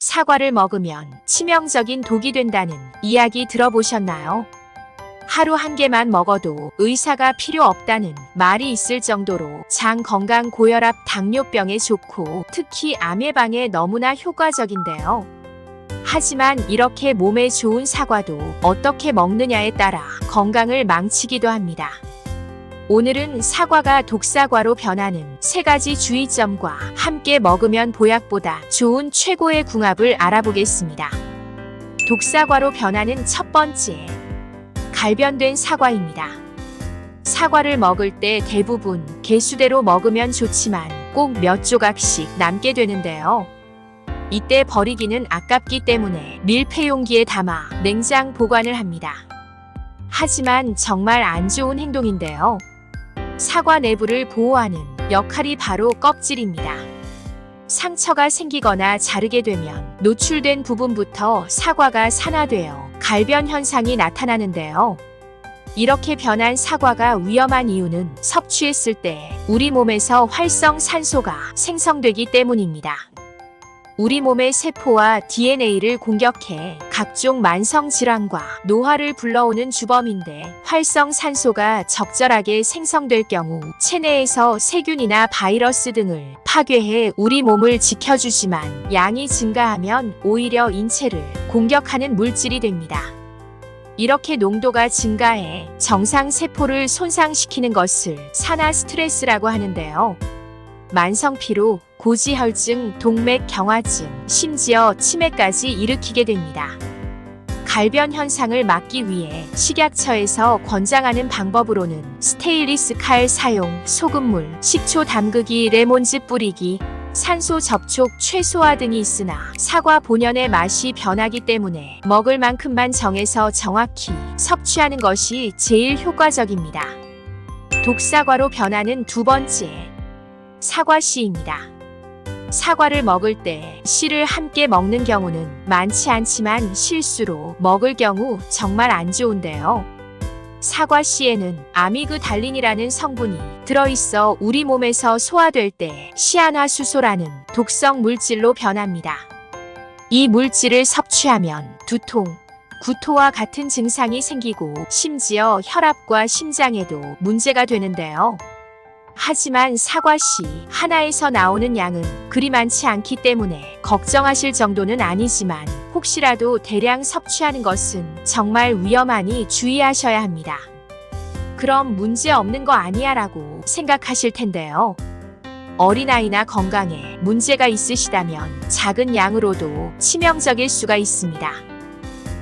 사과를 먹으면 치명적인 독이 된다는 이야기 들어보셨나요? 하루 한 개만 먹어도 의사가 필요 없다는 말이 있을 정도로 장 건강, 고혈압, 당뇨병에 좋고 특히 암 예방에 너무나 효과적인데요. 하지만 이렇게 몸에 좋은 사과도 어떻게 먹느냐에 따라 건강을 망치기도 합니다. 오늘은 사과가 독사과로 변하는 3가지 주의점과 함께 먹으면 보약보다 좋은 최고의 궁합을 알아보겠습니다. 독사과로 변하는 첫 번째, 갈변된 사과입니다. 사과를 먹을 때 대부분 개수대로 먹으면 좋지만 꼭 몇 조각씩 남게 되는데요. 이때 버리기는 아깝기 때문에 밀폐용기에 담아 냉장 보관을 합니다. 하지만 정말 안 좋은 행동인데요. 사과 내부를 보호하는 역할이 바로 껍질입니다. 상처가 생기거나 자르게 되면 노출된 부분부터 사과가 산화되어 갈변 현상이 나타나는데요. 이렇게 변한 사과가 위험한 이유는 섭취했을 때 우리 몸에서 활성산소가 생성되기 때문입니다. 우리 몸의 세포와 DNA를 공격해 각종 만성질환과 노화를 불러오는 주범인데, 활성산소가 적절하게 생성될 경우 체내에서 세균이나 바이러스 등을 파괴해 우리 몸을 지켜주지만, 양이 증가하면 오히려 인체를 공격하는 물질이 됩니다. 이렇게 농도가 증가해 정상 세포를 손상시키는 것을 산화 스트레스라고 하는데요. 만성피로, 고지혈증, 동맥경화증, 심지어 치매까지 일으키게 됩니다. 갈변 현상을 막기 위해 식약처에서 권장하는 방법으로는 스테인리스 칼 사용, 소금물, 식초 담그기, 레몬즙 뿌리기, 산소 접촉 최소화 등이 있으나 사과 본연의 맛이 변하기 때문에 먹을 만큼만 정해서 정확히 섭취하는 것이 제일 효과적입니다. 독사과로 변하는 두 번째, 사과씨입니다. 사과를 먹을 때 씨를 함께 먹는 경우는 많지 않지만 실수로 먹을 경우 정말 안 좋은데요. 사과씨에는 아미그달린이라는 성분이 들어있어 우리 몸에서 소화될 때 시안화수소라는 독성 물질로 변합니다. 이 물질을 섭취하면 두통, 구토와 같은 증상이 생기고 심지어 혈압과 심장에도 문제가 되는데요. 하지만 사과씨 하나에서 나오는 양은 그리 많지 않기 때문에 걱정하실 정도는 아니지만, 혹시라도 대량 섭취하는 것은 정말 위험하니 주의하셔야 합니다. 그럼 문제 없는 거 아니야 라고 생각하실 텐데요. 어린아이나 건강에 문제가 있으시다면 작은 양으로도 치명적일 수가 있습니다.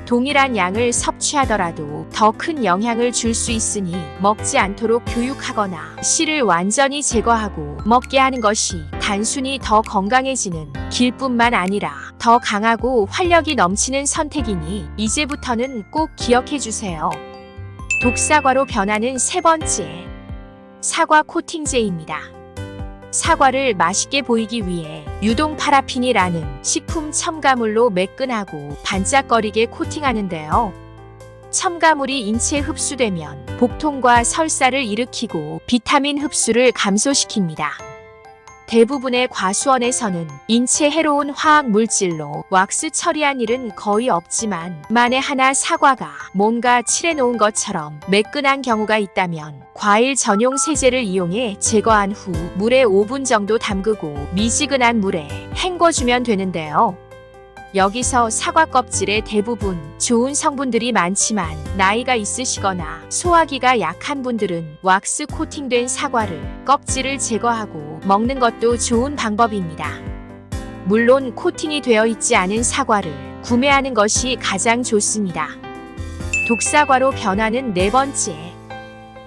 동일한 양을 섭취하더라도 더 큰 영향을 줄 수 있으니 먹지 않도록 교육하거나 씨를 완전히 제거하고 먹게 하는 것이 단순히 더 건강해지는 길뿐만 아니라 더 강하고 활력이 넘치는 선택이니 이제부터는 꼭 기억해 주세요. 독사과로 변하는 세 번째, 사과 코팅제입니다. 사과를 맛있게 보이기 위해 유동 파라핀이라는 식품 첨가물로 매끈하고 반짝거리게 코팅하는데요. 첨가물이 인체에 흡수되면 복통과 설사를 일으키고 비타민 흡수를 감소시킵니다. 대부분의 과수원에서는 인체 해로운 화학 물질로 왁스 처리한 일은 거의 없지만, 만에 하나 사과가 뭔가 칠해놓은 것처럼 매끈한 경우가 있다면 과일 전용 세제를 이용해 제거한 후 물에 5분 정도 담그고 미지근한 물에 헹궈주면 되는데요. 여기서 사과 껍질에 대부분 좋은 성분들이 많지만 나이가 있으시거나 소화기가 약한 분들은 왁스 코팅된 사과를 껍질을 제거하고 먹는 것도 좋은 방법입니다. 물론 코팅이 되어 있지 않은 사과를 구매하는 것이 가장 좋습니다. 독사과로 변하는 네 번째,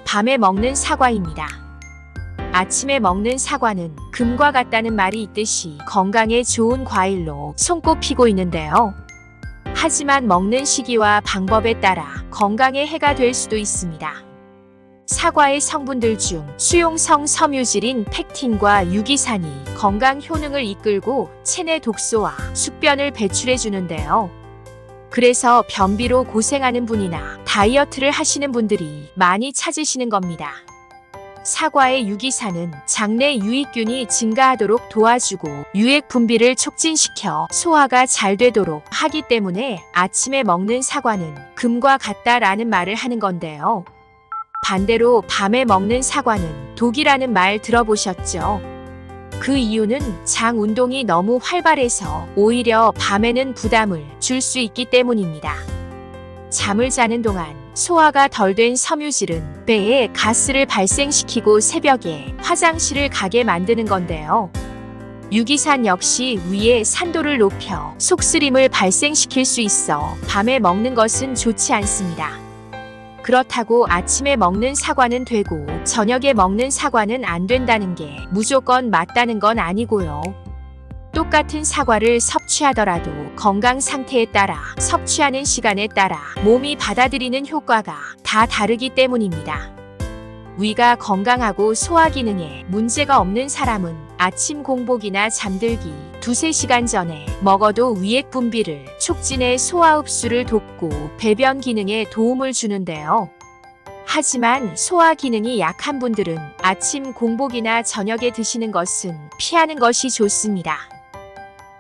밤에 먹는 사과입니다. 아침에 먹는 사과는 금과 같다는 말이 있듯이 건강에 좋은 과일로 손꼽히고 있는데요. 하지만 먹는 시기와 방법에 따라 건강에 해가 될 수도 있습니다. 사과의 성분들 중 수용성 섬유질인 펙틴과 유기산이 건강 효능을 이끌고 체내 독소와 숙변을 배출해 주는데요. 그래서 변비로 고생하는 분이나 다이어트를 하시는 분들이 많이 찾으시는 겁니다. 사과의 유기산은 장내 유익균이 증가하도록 도와주고 유액 분비를 촉진시켜 소화가 잘 되도록 하기 때문에 아침에 먹는 사과는 금과 같다라는 말을 하는 건데요. 반대로 밤에 먹는 사과는 독이라는 말 들어보셨죠? 그 이유는 장 운동이 너무 활발해서 오히려 밤에는 부담을 줄 수 있기 때문입니다. 잠을 자는 동안 소화가 덜 된 섬유질은 배에 가스를 발생시키고 새벽에 화장실을 가게 만드는 건데요. 유기산 역시 위의 산도를 높여 속쓰림을 발생시킬 수 있어 밤에 먹는 것은 좋지 않습니다. 그렇다고 아침에 먹는 사과는 되고 저녁에 먹는 사과는 안 된다는 게 무조건 맞다는 건 아니고요. 똑같은 사과를 섭취하더라도 건강 상태에 따라 섭취하는 시간에 따라 몸이 받아들이는 효과가 다 다르기 때문입니다. 위가 건강하고 소화 기능에 문제가 없는 사람은 아침 공복이나 잠들기 2-3시간 전에 먹어도 위액 분비를 촉진해 소화 흡수를 돕고 배변 기능에 도움을 주는데요. 하지만 소화 기능이 약한 분들은 아침 공복이나 저녁에 드시는 것은 피하는 것이 좋습니다.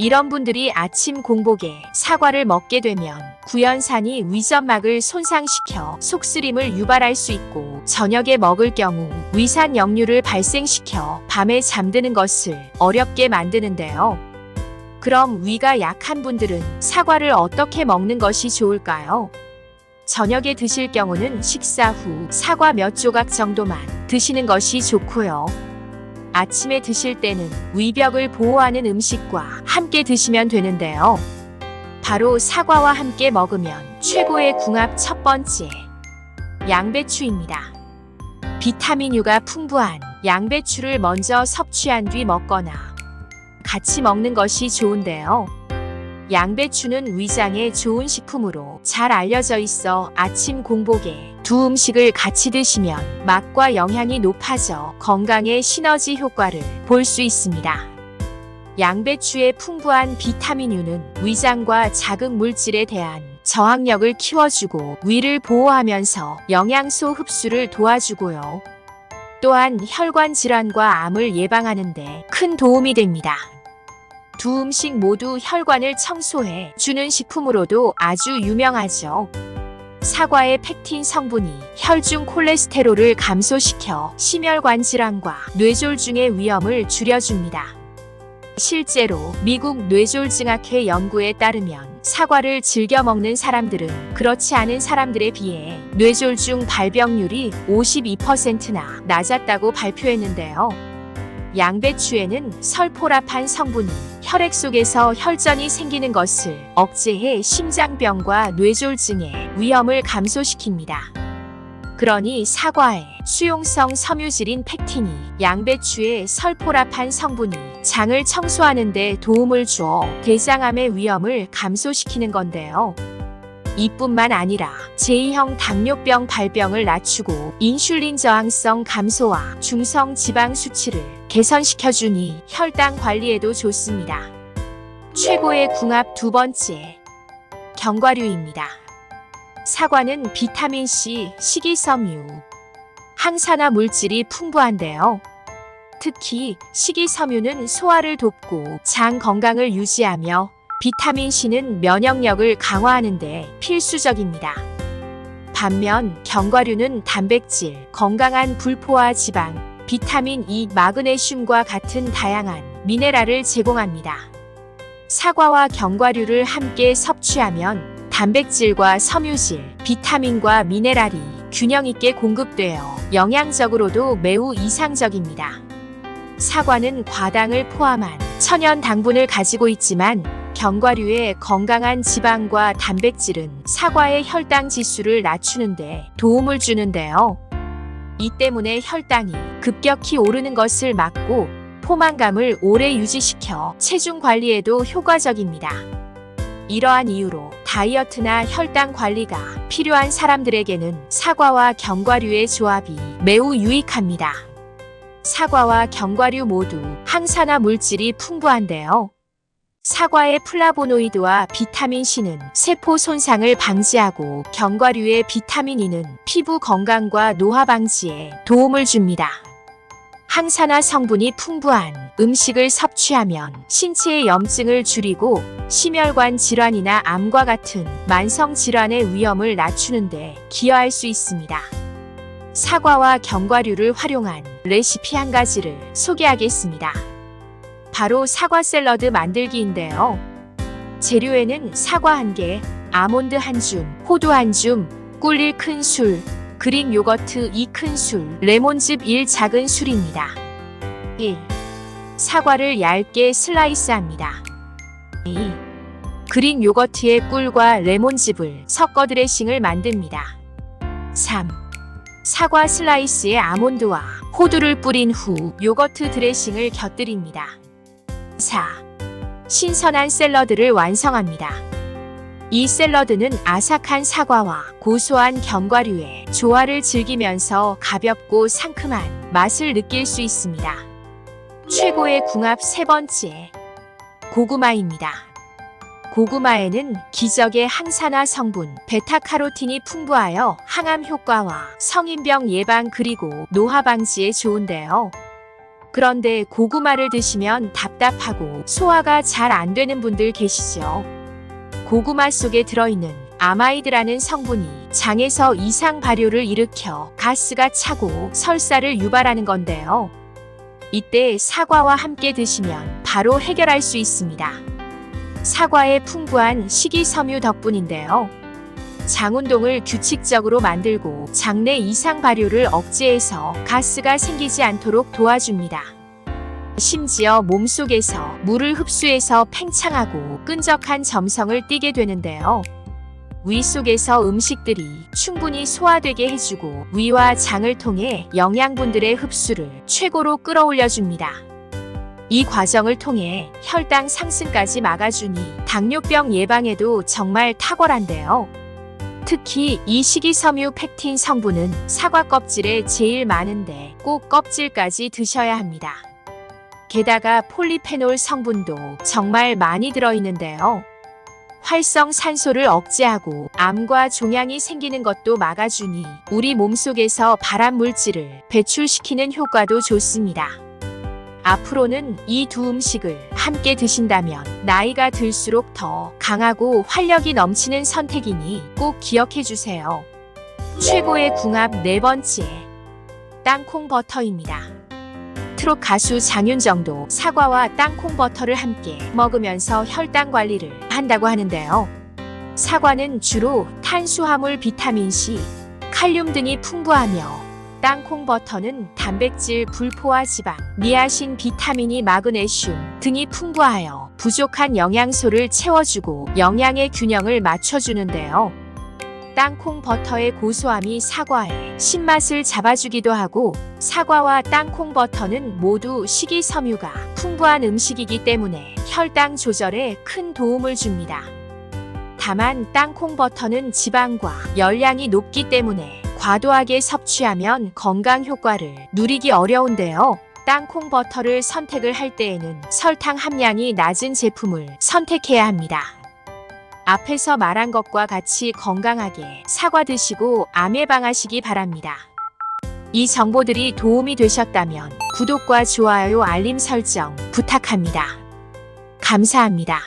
이런 분들이 아침 공복에 사과를 먹게 되면 구연산이 위점막을 손상시켜 속쓰림을 유발할 수 있고 저녁에 먹을 경우 위산 역류를 발생시켜 밤에 잠드는 것을 어렵게 만드는데요. 그럼 위가 약한 분들은 사과를 어떻게 먹는 것이 좋을까요? 저녁에 드실 경우는 식사 후 사과 몇 조각 정도만 드시는 것이 좋고요. 아침에 드실 때는 위벽을 보호하는 음식과 함께 드시면 되는데요. 바로 사과와 함께 먹으면 최고의 궁합 첫 번째, 양배추입니다. 비타민 U가 풍부한 양배추를 먼저 섭취한 뒤 먹거나 같이 먹는 것이 좋은데요. 양배추는 위장에 좋은 식품으로 잘 알려져 있어 아침 공복에 두 음식을 같이 드시면 맛과 영양이 높아져 건강의 시너지 효과를 볼 수 있습니다. 양배추의 풍부한 비타민 U는 위장과 자극 물질에 대한 저항력을 키워주고 위를 보호하면서 영양소 흡수를 도와주고요. 또한 혈관 질환과 암을 예방하는 데 큰 도움이 됩니다. 두 음식 모두 혈관을 청소해 주는 식품으로도 아주 유명하죠. 사과의 펙틴 성분이 혈중 콜레스테롤을 감소시켜 심혈관 질환과 뇌졸중의 위험을 줄여줍니다. 실제로 미국 뇌졸중학회 연구에 따르면 사과를 즐겨 먹는 사람들은 그렇지 않은 사람들에 비해 뇌졸중 발병률이 52%나 낮았다고 발표했는데요. 양배추에는 설포라판 성분이 혈액 속에서 혈전이 생기는 것을 억제해 심장병과 뇌졸중의 위험을 감소시킵니다. 그러니 사과의 수용성 섬유질인 펙틴이 양배추의 설포라판 성분이 장을 청소하는 데 도움을 주어 대장암의 위험을 감소시키는 건데요. 이뿐만 아니라 제2형 당뇨병 발병을 낮추고 인슐린 저항성 감소와 중성 지방 수치를 개선시켜주니 혈당 관리에도 좋습니다. 최고의 궁합 두 번째, 견과류입니다. 사과는 비타민C, 식이섬유, 항산화 물질이 풍부한데요. 특히 식이섬유는 소화를 돕고 장 건강을 유지하며 비타민C는 면역력을 강화하는 데 필수적입니다. 반면 견과류는 단백질, 건강한 불포화 지방, 비타민 E, 마그네슘과 같은 다양한 미네랄을 제공합니다. 사과와 견과류를 함께 섭취하면 단백질과 섬유질, 비타민과 미네랄이 균형 있게 공급되어 영양적으로도 매우 이상적입니다. 사과는 과당을 포함한 천연 당분을 가지고 있지만 견과류의 건강한 지방과 단백질은 사과의 혈당 지수를 낮추는 데 도움을 주는데요. 이 때문에 혈당이 급격히 오르는 것을 막고 포만감을 오래 유지시켜 체중 관리에도 효과적입니다. 이러한 이유로 다이어트나 혈당 관리가 필요한 사람들에게는 사과와 견과류의 조합이 매우 유익합니다. 사과와 견과류 모두 항산화 물질이 풍부한데요. 사과의 플라보노이드와 비타민C는 세포 손상을 방지하고 견과류의 비타민 E는 피부 건강과 노화 방지에 도움을 줍니다. 항산화 성분이 풍부한 음식을 섭취하면 신체의 염증을 줄이고 심혈관 질환이나 암과 같은 만성 질환의 위험을 낮추는 데 기여할 수 있습니다. 사과와 견과류를 활용한 레시피 한 가지를 소개하겠습니다. 바로 사과 샐러드 만들기인데요. 재료에는 사과 1개, 아몬드 1줌, 호두 1줌, 꿀 1큰술, 그릭 요거트 2큰술, 레몬즙 1 작은 술입니다. 1. 사과를 얇게 슬라이스합니다. 2. 그릭 요거트에 꿀과 레몬즙을 섞어 드레싱을 만듭니다. 3. 사과 슬라이스에 아몬드와 호두를 뿌린 후 요거트 드레싱을 곁들입니다. 4. 신선한 샐러드를 완성합니다. 이 샐러드는 아삭한 사과와 고소한 견과류의 조화를 즐기면서 가볍고 상큼한 맛을 느낄 수 있습니다. 최고의 궁합 3번째, 고구마입니다. 고구마에는 기적의 항산화 성분 베타카로틴이 풍부하여 항암 효과와 성인병 예방 그리고 노화 방지에 좋은데요. 그런데 고구마를 드시면 답답하고 소화가 잘 안 되는 분들 계시죠? 고구마 속에 들어있는 아마이드라는 성분이 장에서 이상 발효를 일으켜 가스가 차고 설사를 유발하는 건데요. 이때 사과와 함께 드시면 바로 해결할 수 있습니다. 사과의 풍부한 식이섬유 덕분인데요. 장 운동을 규칙적으로 만들고 장내 이상 발효를 억제해서 가스가 생기지 않도록 도와줍니다. 심지어 몸속에서 물을 흡수해서 팽창하고 끈적한 점성을 띠게 되는데요. 위 속에서 음식들이 충분히 소화되게 해주고 위와 장을 통해 영양분들의 흡수를 최고로 끌어올려줍니다. 이 과정을 통해 혈당 상승까지 막아주니 당뇨병 예방에도 정말 탁월한데요. 특히 이 식이섬유 팩틴 성분은 사과 껍질에 제일 많은데 꼭 껍질까지 드셔야 합니다. 게다가 폴리페놀 성분도 정말 많이 들어있는데요. 활성산소를 억제하고 암과 종양이 생기는 것도 막아주니 우리 몸속에서 발암 물질을 배출시키는 효과도 좋습니다. 앞으로는 이 두 음식을 함께 드신다면 나이가 들수록 더 강하고 활력이 넘치는 선택이니 꼭 기억해 주세요. 최고의 궁합 4번째, 땅콩 버터입니다. 트롯 가수 장윤정도 사과와 땅콩 버터를 함께 먹으면서 혈당 관리를 한다고 하는데요. 사과는 주로 탄수화물 비타민C, 칼륨 등이 풍부하며 땅콩 버터는 단백질, 불포화 지방, 니아신, 비타민이, 마그네슘 등이 풍부하여 부족한 영양소를 채워주고 영양의 균형을 맞춰주는데요. 땅콩 버터의 고소함이 사과의 신맛을 잡아주기도 하고 사과와 땅콩 버터는 모두 식이섬유가 풍부한 음식이기 때문에 혈당 조절에 큰 도움을 줍니다. 다만 땅콩 버터는 지방과 열량이 높기 때문에 과도하게 섭취하면 건강 효과를 누리기 어려운데요. 땅콩 버터를 선택을 할 때에는 설탕 함량이 낮은 제품을 선택해야 합니다. 앞에서 말한 것과 같이 건강하게 사과 드시고 암 예방하시기 바랍니다. 이 정보들이 도움이 되셨다면 구독과 좋아요, 알림 설정 부탁합니다. 감사합니다.